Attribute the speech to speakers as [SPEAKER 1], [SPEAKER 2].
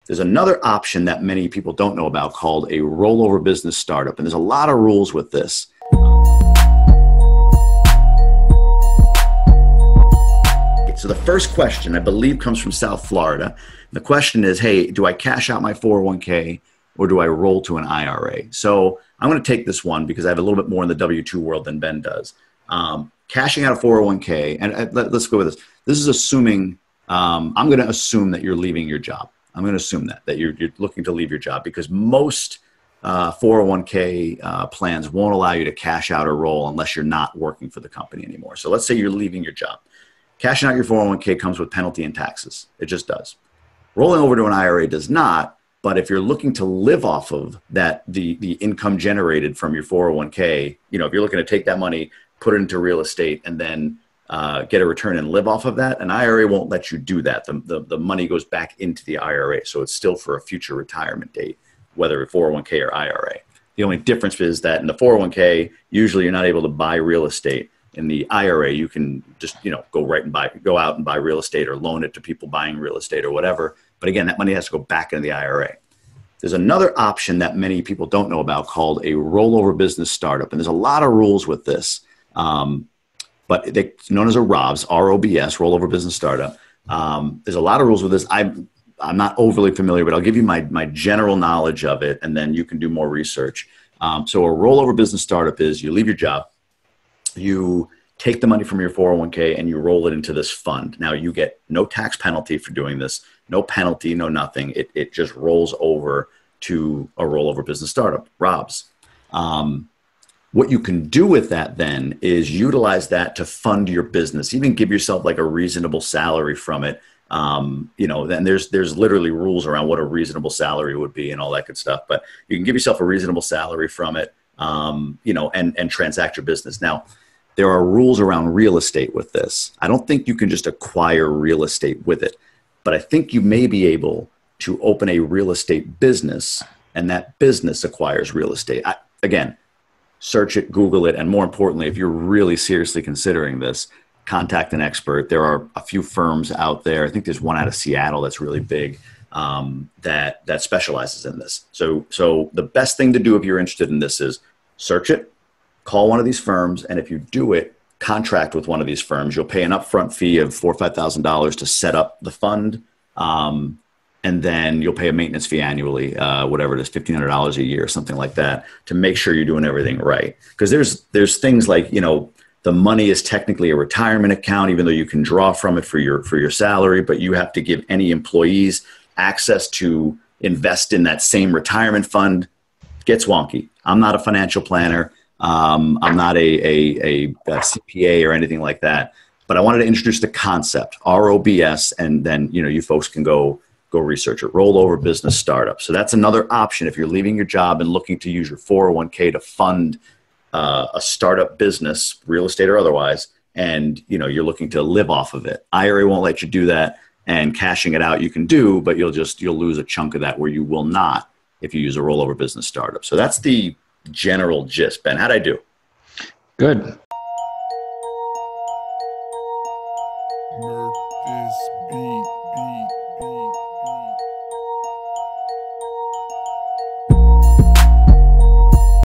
[SPEAKER 1] There's another option that many people don't know about called a rollover business startup. And there's a lot of rules with this. So the first question, I believe, comes from South Florida. The question is, hey, do I cash out my 401k or do I roll to an IRA? So I'm going to take this one because I have a little bit more in the W-2 world than Ben does. Cashing out a 401k, and let's go with this. This is assuming, I'm going to assume that you're leaving your job. I'm going to assume that you're looking to leave your job because most 401k plans won't allow you to cash out or roll unless you're not working for the company anymore. So let's say you're leaving your job. Cashing out your 401k comes with penalty and taxes. It just does. Rolling over to an IRA does not, but if you're looking to live off of that, the income generated from your 401k, if you're looking to take that money, put it into real estate, and then get a return and live off of that, an IRA won't let you do that. The money goes back into the IRA, so it's still for a future retirement date, whether 401k or IRA. The only difference is that in the 401k, usually you're not able to buy real estate. In the IRA, you can just go out and buy real estate or loan it to people buying real estate or whatever. But again, that money has to go back into the IRA. There's another option that many people don't know about called a rollover business startup. And there's a lot of rules with this, but it's known as a ROBS, R-O-B-S, rollover business startup. There's a lot of rules with this. I'm not overly familiar, but I'll give you my general knowledge of it, and then you can do more research. So a rollover business startup is you leave your job, you take the money from your 401k and you roll it into this fund. Now you get no tax penalty for doing this, no penalty, no nothing. It just rolls over to a rollover business startup, ROBS. What you can do with that then is utilize that to fund your business, even give yourself like a reasonable salary from it. Then there's literally rules around what a reasonable salary would be and all that good stuff, but you can give yourself a reasonable salary from it, and transact your business. Now, there are rules around real estate with this. I don't think you can just acquire real estate with it, but I think you may be able to open a real estate business and that business acquires real estate. Again, search it, Google it, and more importantly, if you're really seriously considering this, contact an expert. There are a few firms out there. I think there's one out of Seattle that's really big that specializes in this. So the best thing to do if you're interested in this is search it, call one of these firms, and if you do it, contract with one of these firms. You'll pay an upfront fee of $4,000 or $5,000 to set up the fund, and then you'll pay a maintenance fee annually, whatever it is, $1,500 a year, something like that, to make sure you're doing everything right. Because there's things like, the money is technically a retirement account, even though you can draw from it for your salary, but you have to give any employees access to invest in that same retirement fund. It gets wonky. I'm not a financial planner. I'm not a CPA or anything like that, but I wanted to introduce the concept, ROBS, and then, you folks can go research it, rollover business startup. So that's another option if you're leaving your job and looking to use your 401k to fund a startup business, real estate or otherwise, and you're looking to live off of it. IRA won't let you do that, and cashing it out you can do, but you'll lose a chunk of that where you will not if you use a rollover business startup. So that's the general gist. Ben, how'd I do?
[SPEAKER 2] Good.